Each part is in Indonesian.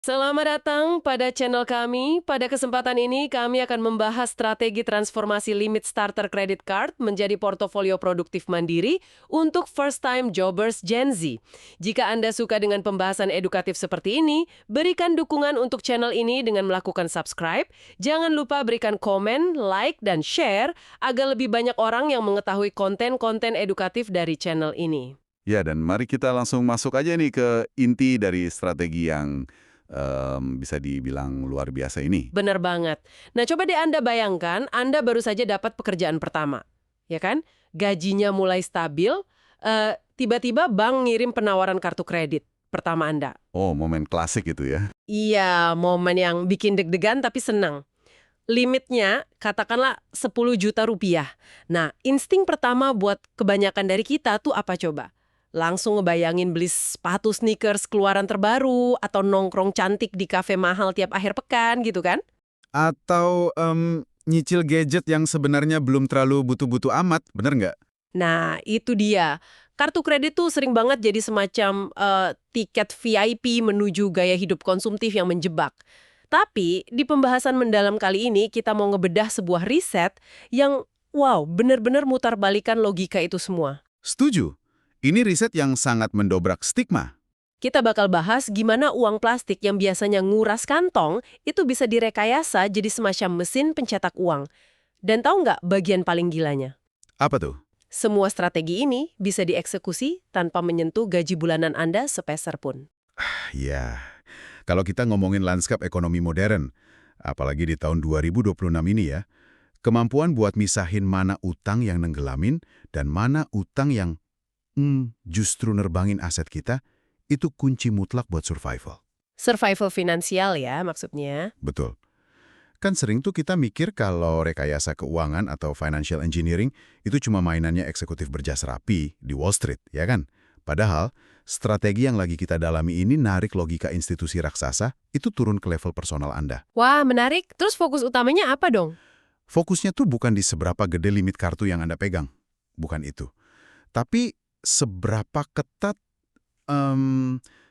Selamat datang pada channel kami. Pada kesempatan ini, kami akan membahas strategi transformasi limit starter credit card menjadi portofolio produktif mandiri untuk first-time jobbers Gen Z. Jika Anda suka dengan pembahasan edukatif seperti ini, berikan dukungan untuk channel ini dengan melakukan subscribe. Jangan lupa berikan komen, like, dan share agar lebih banyak orang yang mengetahui konten-konten edukatif dari channel ini. Ya, dan mari kita langsung masuk aja nih ke inti dari strategi yang bisa dibilang luar biasa ini. Bener banget. Nah, coba deh Anda bayangkan, Anda baru saja dapat pekerjaan pertama, ya kan? Gajinya mulai stabil, tiba-tiba bank ngirim penawaran kartu kredit pertama Anda. Oh, momen klasik itu ya. Iya, momen yang bikin deg-degan tapi senang. Limitnya katakanlah 10 juta rupiah. Nah, insting pertama buat kebanyakan dari kita tuh apa coba? Langsung ngebayangin beli sepatu sneakers keluaran terbaru atau nongkrong cantik di kafe mahal tiap akhir pekan gitu kan? Atau nyicil gadget yang sebenarnya belum terlalu butuh-butuh amat, bener nggak? Nah, itu dia. Kartu kredit tuh sering banget jadi semacam tiket VIP menuju gaya hidup konsumtif yang menjebak. Tapi, di pembahasan mendalam kali ini, kita mau ngebedah sebuah riset yang, wow, bener-bener mutar balikan logika itu semua. Setuju. Ini riset yang sangat mendobrak stigma. Kita bakal bahas gimana uang plastik yang biasanya nguras kantong itu bisa direkayasa jadi semacam mesin pencetak uang. Dan tahu nggak bagian paling gilanya? Apa tuh? Semua strategi ini bisa dieksekusi tanpa menyentuh gaji bulanan Anda sepeser pun. Ya, kalau kita ngomongin lanskap ekonomi modern, apalagi di tahun 2026 ini ya, kemampuan buat misahin mana utang yang nenggelamin dan mana utang yang justru nerbangin aset kita, itu kunci mutlak buat survival. Survival finansial ya maksudnya. Betul. Kan sering tuh kita mikir kalau rekayasa keuangan atau financial engineering itu cuma mainannya eksekutif berjas rapi di Wall Street, ya kan? Padahal, strategi yang lagi kita dalami ini narik logika institusi raksasa itu turun ke level personal Anda. Wah, menarik. Terus fokus utamanya apa dong? Fokusnya tuh bukan di seberapa gede limit kartu yang Anda pegang. Bukan itu. Tapi seberapa ketat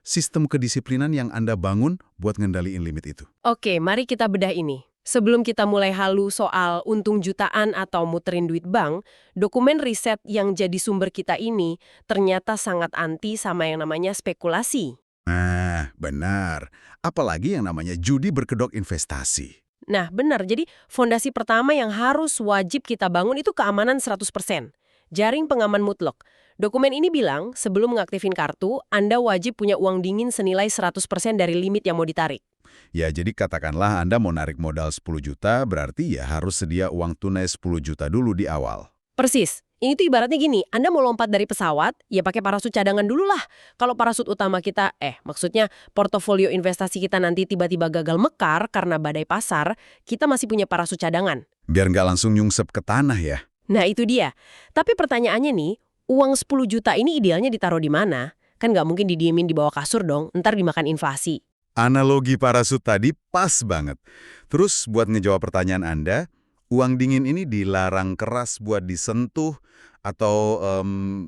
sistem kedisiplinan yang Anda bangun buat ngendaliin limit itu. Oke, mari kita bedah ini. Sebelum kita mulai halu soal untung jutaan atau muterin duit bank, dokumen riset yang jadi sumber kita ini ternyata sangat anti sama yang namanya spekulasi. Nah, benar. Apalagi yang namanya judi berkedok investasi. Nah, benar. Jadi, fondasi pertama yang harus wajib kita bangun itu keamanan 100%. Jaring pengaman mutlak. Dokumen ini bilang, sebelum mengaktifin kartu, Anda wajib punya uang dingin senilai 100% dari limit yang mau ditarik. Ya, jadi katakanlah Anda mau narik modal 10 juta, berarti ya harus sedia uang tunai 10 juta dulu di awal. Persis. Ini tuh ibaratnya gini, Anda mau lompat dari pesawat, ya pakai parasut cadangan dulu lah. Kalau parasut utama kita, maksudnya portofolio investasi kita nanti tiba-tiba gagal mekar karena badai pasar, kita masih punya parasut cadangan. Biar nggak langsung nyungsep ke tanah ya. Nah, itu dia. Tapi pertanyaannya nih, uang 10 juta ini idealnya ditaruh di mana? Kan nggak mungkin didiemin di bawah kasur dong, ntar dimakan inflasi. Analogi parasut tadi pas banget. Terus buat ngejawab pertanyaan Anda, uang dingin ini dilarang keras buat disentuh atau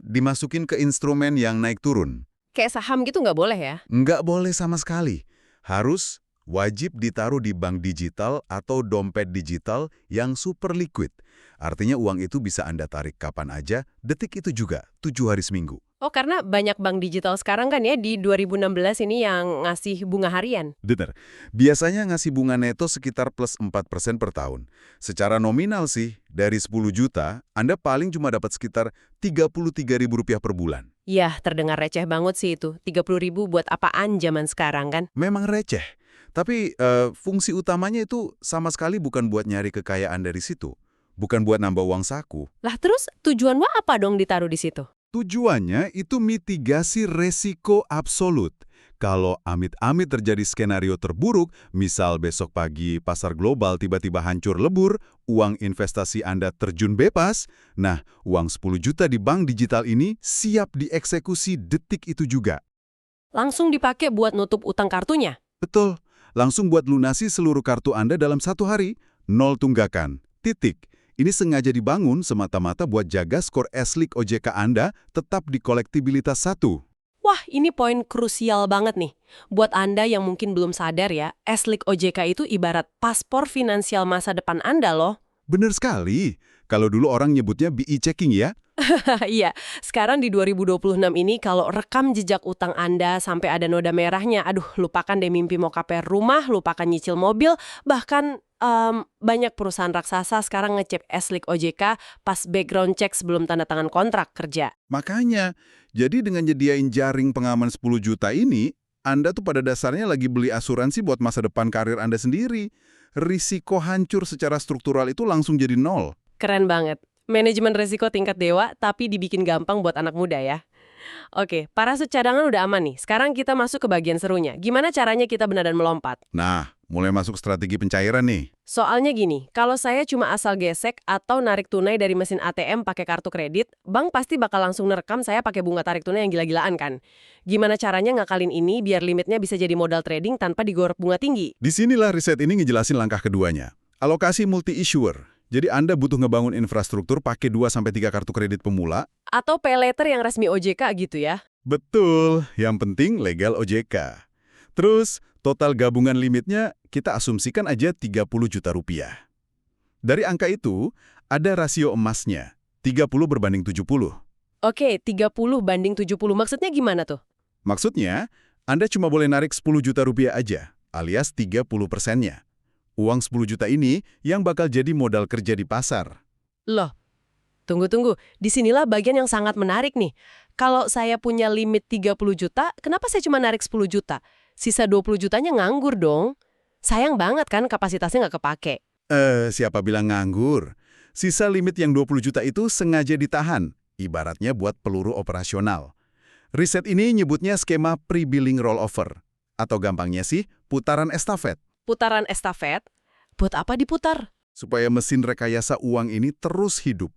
dimasukin ke instrumen yang naik turun. Kayak saham gitu nggak boleh ya? Nggak boleh sama sekali. Harus wajib ditaruh di bank digital atau dompet digital yang super liquid. Artinya uang itu bisa Anda tarik kapan aja, detik itu juga, 7 hari seminggu. Oh, karena banyak bank digital sekarang kan ya di 2016 ini yang ngasih bunga harian. Bener. Biasanya ngasih bunga neto sekitar plus 4% per tahun. Secara nominal sih, dari 10 juta, Anda paling cuma dapat sekitar Rp33.000 per bulan. Yah, terdengar receh banget sih itu. 30.000 buat apaan zaman sekarang kan? Memang receh. Tapi fungsi utamanya itu sama sekali bukan buat nyari kekayaan dari situ. Bukan buat nambah uang saku. Lah terus tujuan apa dong ditaruh di situ? Tujuannya itu mitigasi resiko absolut. Kalau amit-amit terjadi skenario terburuk, misal besok pagi pasar global tiba-tiba hancur lebur, uang investasi Anda terjun bebas, nah uang 10 juta di bank digital ini siap dieksekusi detik itu juga. Langsung dipakai buat nutup utang kartunya? Betul, langsung buat lunasi seluruh kartu Anda dalam 1 hari, 0 tunggakan, titik. Ini sengaja dibangun semata-mata buat jaga skor S-League OJK Anda tetap di kolektibilitas 1. Wah, ini poin krusial banget nih. Buat Anda yang mungkin belum sadar ya, S-League OJK itu ibarat paspor finansial masa depan Anda loh. Bener sekali. Kalau dulu orang nyebutnya BI checking ya. Iya, sekarang di 2026 ini kalau rekam jejak utang Anda sampai ada noda merahnya, aduh lupakan deh mimpi mau KPR rumah, lupakan nyicil mobil, bahkan banyak perusahaan raksasa sekarang ngecek S-League OJK pas background check sebelum tanda tangan kontrak kerja. Makanya, jadi dengan nyediain jaring pengaman 10 juta ini, Anda tuh pada dasarnya lagi beli asuransi buat masa depan karir Anda sendiri. Risiko hancur secara struktural itu langsung jadi nol. Keren banget. Manajemen risiko tingkat dewa, tapi dibikin gampang buat anak muda ya. Oke, parasut cadangan udah aman nih. Sekarang kita masuk ke bagian serunya. Gimana caranya kita benar-benar melompat? Nah, mulai masuk strategi pencairan nih. Soalnya gini, kalau saya cuma asal gesek atau narik tunai dari mesin ATM pakai kartu kredit, bank pasti bakal langsung nerekam saya pakai bunga tarik tunai yang gila-gilaan kan. Gimana caranya ngakalin ini biar limitnya bisa jadi modal trading tanpa digorok bunga tinggi? Disinilah riset ini ngejelasin langkah keduanya. Alokasi multi-issuer. Jadi Anda butuh ngebangun infrastruktur pakai 2-3 kartu kredit pemula. Atau pay later yang resmi OJK gitu ya? Betul, yang penting legal OJK. Terus, total gabungan limitnya kita asumsikan aja 30 juta rupiah. Dari angka itu, ada rasio emasnya, 30/70. Oke, 30/70. Maksudnya gimana tuh? Maksudnya, Anda cuma boleh narik 10 juta rupiah aja, alias 30%-nya. Uang 10 juta ini yang bakal jadi modal kerja di pasar. Loh, tunggu. Disinilah bagian yang sangat menarik nih. Kalau saya punya limit 30 juta, kenapa saya cuma narik 10 juta? Sisa 20 jutanya nganggur dong. Sayang banget kan kapasitasnya nggak kepake. Siapa bilang nganggur? Sisa limit yang 20 juta itu sengaja ditahan, ibaratnya buat peluru operasional. Riset ini nyebutnya skema pre-billing rollover. Atau gampangnya sih, putaran estafet. Putaran estafet? Buat apa diputar? Supaya mesin rekayasa uang ini terus hidup.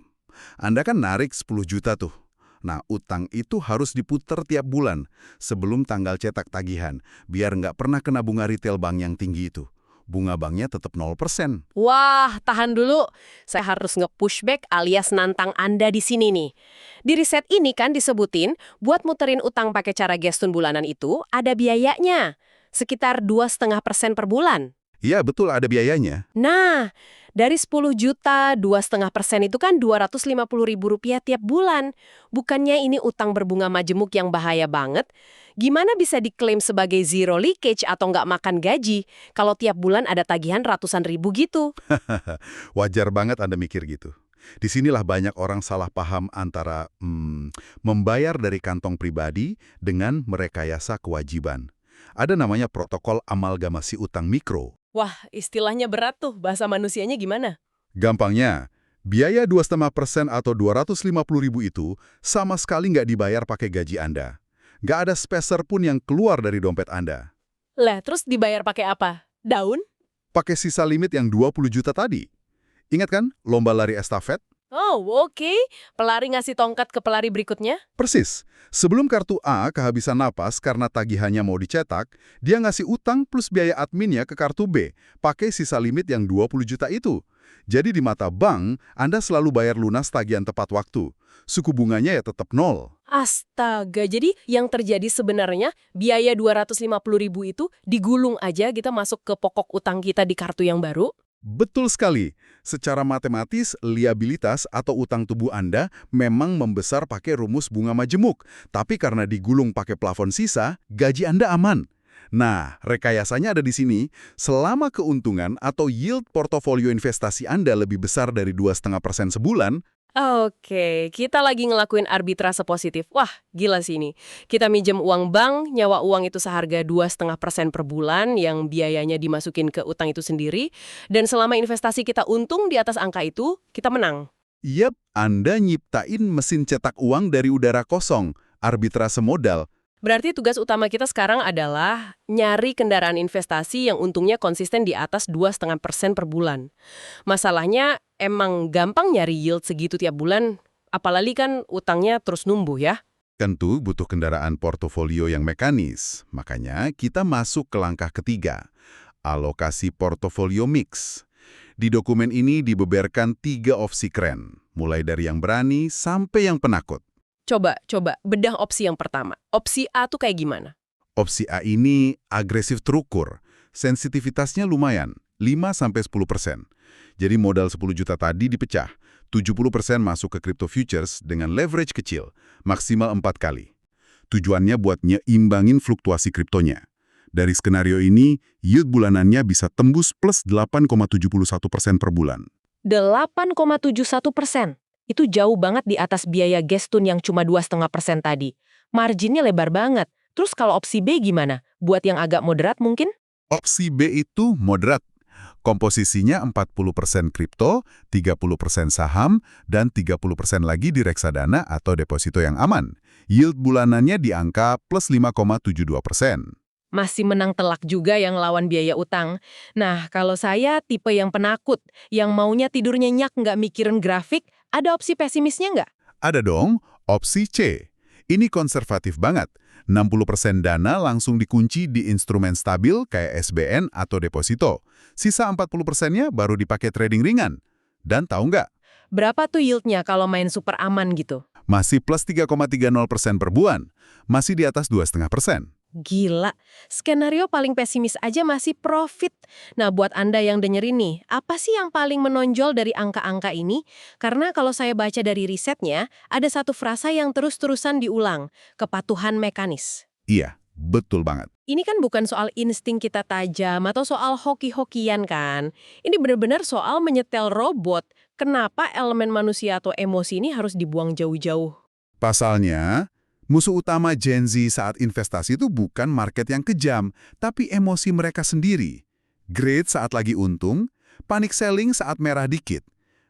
Anda kan narik 10 juta tuh. Nah, utang itu harus diputar tiap bulan sebelum tanggal cetak tagihan, biar nggak pernah kena bunga retail bank yang tinggi itu. Bunga banknya tetap 0%. Wah, tahan dulu. Saya harus nge-pushback alias nantang Anda di sini nih. Di riset ini kan disebutin, buat muterin utang pakai cara gestun bulanan itu ada biayanya. Sekitar 2,5% per bulan. Iya, betul ada biayanya. Nah, dari 10 juta, 2,5% itu kan Rp250.000 tiap bulan. Bukannya ini utang berbunga majemuk yang bahaya banget? Gimana bisa diklaim sebagai zero leakage atau nggak makan gaji kalau tiap bulan ada tagihan ratusan ribu gitu? Wajar banget Anda mikir gitu. Disinilah banyak orang salah paham antara membayar dari kantong pribadi dengan merekayasa kewajiban. Ada namanya protokol amalgamasi utang mikro. Wah, istilahnya berat tuh. Bahasa manusianya gimana? Gampangnya, biaya 2,5% atau 250.000 itu sama sekali nggak dibayar pakai gaji Anda. Nggak ada speser pun yang keluar dari dompet Anda. Lah, terus dibayar pakai apa? Daun? Pakai sisa limit yang 20 juta tadi. Ingat kan lomba lari estafet? Oh, oke. Pelari ngasih tongkat ke pelari berikutnya? Persis. Sebelum kartu A kehabisan napas karena tagihannya mau dicetak, dia ngasih utang plus biaya adminnya ke kartu B, pakai sisa limit yang 20 juta itu. Jadi di mata bank, Anda selalu bayar lunas tagihan tepat waktu. Suku bunganya ya tetap 0. Astaga, jadi yang terjadi sebenarnya biaya 250.000 itu digulung aja kita masuk ke pokok utang kita di kartu yang baru? Betul sekali. Secara matematis, liabilitas atau utang tubuh Anda memang membesar pakai rumus bunga majemuk. Tapi karena digulung pakai plafon sisa, gaji Anda aman. Nah, rekayasanya ada di sini. Selama keuntungan atau yield portofolio investasi Anda lebih besar dari 2,5% sebulan, Oke, kita lagi ngelakuin arbitrase positif. Wah, gila sih ini. Kita minjem uang bank, nyawa uang itu seharga 2,5% per bulan yang biayanya dimasukin ke utang itu sendiri. Dan selama investasi kita untung di atas angka itu, kita menang. yap, Anda nyiptain mesin cetak uang dari udara kosong, arbitrase modal. Berarti tugas utama kita sekarang adalah nyari kendaraan investasi yang untungnya konsisten di atas 2,5% per bulan. Masalahnya emang gampang nyari yield segitu tiap bulan, apalagi kan utangnya terus numbuh ya. Tentu butuh kendaraan portofolio yang mekanis. Makanya kita masuk ke langkah ketiga, alokasi portofolio mix. Di dokumen ini dibeberkan 3 opsi keren, mulai dari yang berani sampai yang penakut. Coba bedah opsi yang pertama. Opsi A tuh kayak gimana? Opsi A ini agresif terukur. Sensitivitasnya lumayan, 5-10%. Jadi modal 10 juta tadi dipecah. 70% masuk ke crypto futures dengan leverage kecil, maksimal 4 kali. Tujuannya buat nyimbangin fluktuasi kriptonya. Dari skenario ini, yield bulanannya bisa tembus plus 8,71% per bulan. 8,71%. Itu jauh banget di atas biaya Gestun yang cuma 2,5% tadi. Marginnya lebar banget. Terus kalau opsi B gimana? Buat yang agak moderat mungkin? Opsi B itu moderat. Komposisinya 40% kripto, 30% saham, dan 30% lagi di reksadana atau deposito yang aman. Yield bulanannya di angka plus 5,72%. Masih menang telak juga yang lawan biaya utang. Nah, kalau saya tipe yang penakut, yang maunya tidur nyenyak nggak mikirin grafik, ada opsi pesimisnya nggak? Ada dong, opsi C. Ini konservatif banget. 60% dana langsung dikunci di instrumen stabil kayak SBN atau deposito. Sisa 40%-nya baru dipakai trading ringan. Dan tahu nggak? Berapa tuh yieldnya kalau main super aman gitu? Masih plus 3,30% per bulan. Masih di atas 2,5%. Gila, skenario paling pesimis aja masih profit. Nah, buat Anda yang dengerin nih, apa sih yang paling menonjol dari angka-angka ini? Karena kalau saya baca dari risetnya, ada satu frasa yang terus-terusan diulang, kepatuhan mekanis. Iya, betul banget. Ini kan bukan soal insting kita tajam atau soal hoki-hokian kan. Ini benar-benar soal menyetel robot. Kenapa elemen manusia atau emosi ini harus dibuang jauh-jauh? Pasalnya, musuh utama Gen Z saat investasi itu bukan market yang kejam, tapi emosi mereka sendiri. Greed saat lagi untung, panic selling saat merah dikit.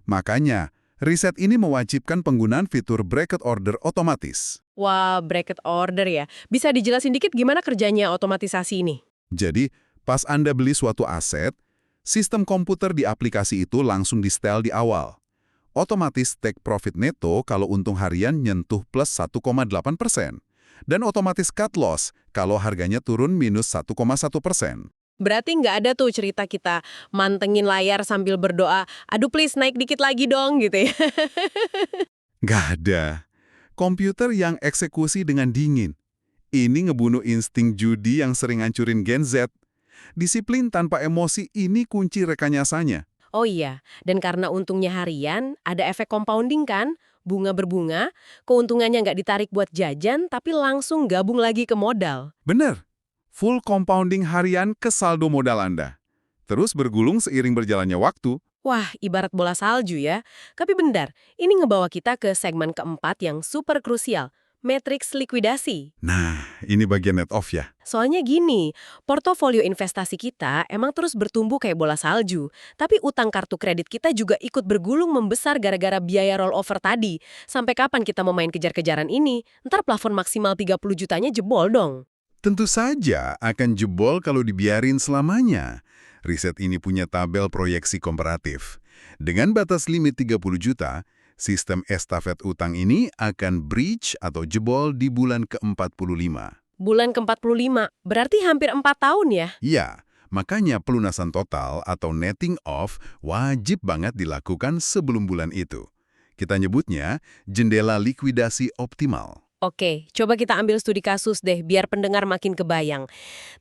Makanya, riset ini mewajibkan penggunaan fitur bracket order otomatis. Wah, bracket order ya. Bisa dijelasin dikit gimana kerjanya otomatisasi ini? Jadi, pas Anda beli suatu aset, sistem komputer di aplikasi itu langsung di-setel di awal. Otomatis take profit neto kalau untung harian nyentuh plus 1,8%. Dan otomatis cut loss kalau harganya turun minus 1,1%. Berarti nggak ada tuh cerita kita mantengin layar sambil berdoa, aduh please naik dikit lagi dong gitu ya. Nggak ada. Komputer yang eksekusi dengan dingin. Ini ngebunuh insting judi yang sering hancurin Gen Z. Disiplin tanpa emosi ini kunci rekayasanya. Oh iya, dan karena untungnya harian, ada efek compounding kan? Bunga berbunga, keuntungannya nggak ditarik buat jajan, tapi langsung gabung lagi ke modal. Bener. Full compounding harian ke saldo modal Anda. Terus bergulung seiring berjalannya waktu. Wah, ibarat bola salju ya. Tapi bentar, ini ngebawa kita ke segmen keempat yang super krusial, matriks likuidasi. Nah, ini bagian net off ya. Soalnya gini, portofolio investasi kita emang terus bertumbuh kayak bola salju, tapi utang kartu kredit kita juga ikut bergulung membesar gara-gara biaya rollover tadi. Sampai kapan kita mau main kejar-kejaran ini? Ntar plafon maksimal 30 jutanya jebol dong. Tentu saja akan jebol kalau dibiarin selamanya. Riset ini punya tabel proyeksi komparatif. Dengan batas limit 30 juta, sistem estafet utang ini akan breach atau jebol di bulan ke-45. Bulan ke-45, berarti hampir 4 tahun ya? Ya, makanya pelunasan total atau netting off wajib banget dilakukan sebelum bulan itu. Kita nyebutnya jendela likuidasi optimal. Oke, coba kita ambil studi kasus deh, biar pendengar makin kebayang.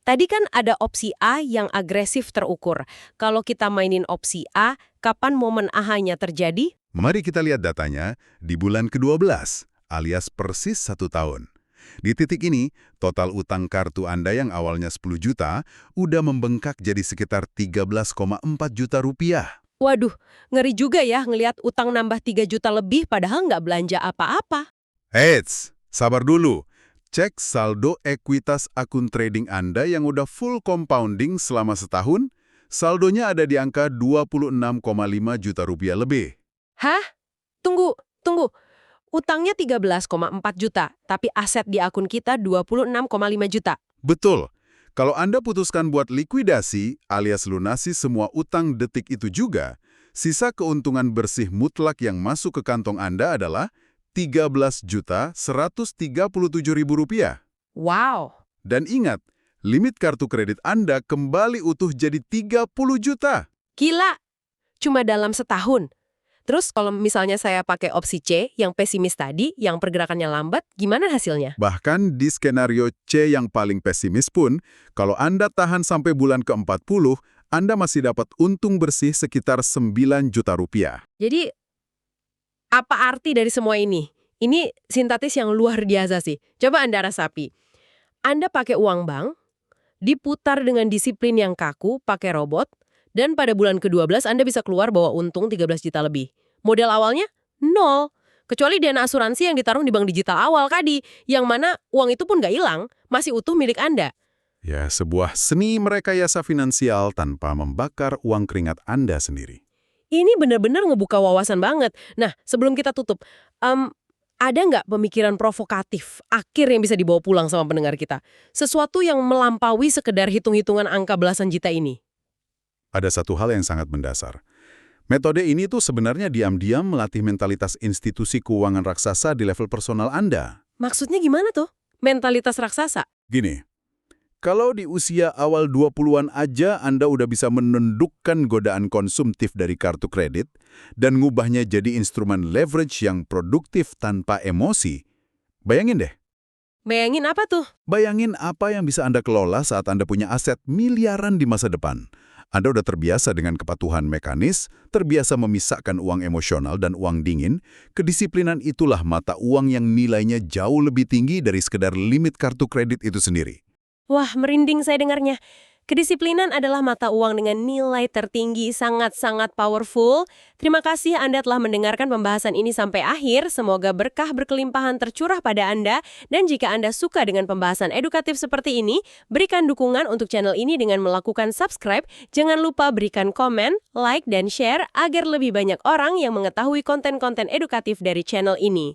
Tadi kan ada opsi A yang agresif terukur. Kalau kita mainin opsi A, kapan momen AHA-nya terjadi? Mari kita lihat datanya di bulan ke-12, alias persis 1 tahun. Di titik ini, total utang kartu Anda yang awalnya 10 juta udah membengkak jadi sekitar 13,4 juta rupiah. Waduh, ngeri juga ya ngelihat utang nambah 3 juta lebih padahal nggak belanja apa-apa. Eits, sabar dulu. Cek saldo ekuitas akun trading Anda yang udah full compounding selama setahun, saldonya ada di angka 26,5 juta rupiah lebih. Hah? Tunggu. Utangnya 13,4 juta, tapi aset di akun kita 26,5 juta. Betul. Kalau Anda putuskan buat likuidasi alias lunasi semua utang detik itu juga, sisa keuntungan bersih mutlak yang masuk ke kantong Anda adalah Rp13.137.000. Wow. Dan ingat, limit kartu kredit Anda kembali utuh jadi 30 juta. Gila. Cuma dalam setahun. Terus kalau misalnya saya pakai opsi C, yang pesimis tadi, yang pergerakannya lambat, gimana hasilnya? Bahkan di skenario C yang paling pesimis pun, kalau Anda tahan sampai bulan ke-40, Anda masih dapat untung bersih sekitar 9 juta rupiah. Jadi, apa arti dari semua ini? Ini sintetis yang luar biasa sih. Coba Anda rasapi. Anda pakai uang bank, diputar dengan disiplin yang kaku, pakai robot, dan pada bulan ke-12 Anda bisa keluar bawa untung 13 juta lebih. Modal awalnya, nol. Kecuali dana asuransi yang ditaruh di bank digital awal tadi, yang mana uang itu pun nggak hilang, masih utuh milik Anda. Ya, sebuah seni merekayasa finansial tanpa membakar uang keringat Anda sendiri. Ini benar-benar ngebuka wawasan banget. Nah, sebelum kita tutup, ada nggak pemikiran provokatif, akhir yang bisa dibawa pulang sama pendengar kita? Sesuatu yang melampaui sekedar hitung-hitungan angka belasan juta ini. Ada satu hal yang sangat mendasar. Metode ini tuh sebenarnya diam-diam melatih mentalitas institusi keuangan raksasa di level personal Anda. Maksudnya gimana tuh? Mentalitas raksasa? Gini, kalau di usia awal 20-an aja Anda udah bisa menundukkan godaan konsumtif dari kartu kredit dan ngubahnya jadi instrumen leverage yang produktif tanpa emosi, bayangin deh. Bayangin apa tuh? Bayangin apa yang bisa Anda kelola saat Anda punya aset miliaran di masa depan. Anda udah terbiasa dengan kepatuhan mekanis, terbiasa memisahkan uang emosional dan uang dingin. Kedisiplinan itulah mata uang yang nilainya jauh lebih tinggi dari sekedar limit kartu kredit itu sendiri. Wah, merinding saya dengarnya. Kedisiplinan adalah mata uang dengan nilai tertinggi, sangat-sangat powerful. Terima kasih Anda telah mendengarkan pembahasan ini sampai akhir. Semoga berkah berkelimpahan tercurah pada Anda. Dan jika Anda suka dengan pembahasan edukatif seperti ini, berikan dukungan untuk channel ini dengan melakukan subscribe. Jangan lupa berikan komen, like, dan share agar lebih banyak orang yang mengetahui konten-konten edukatif dari channel ini.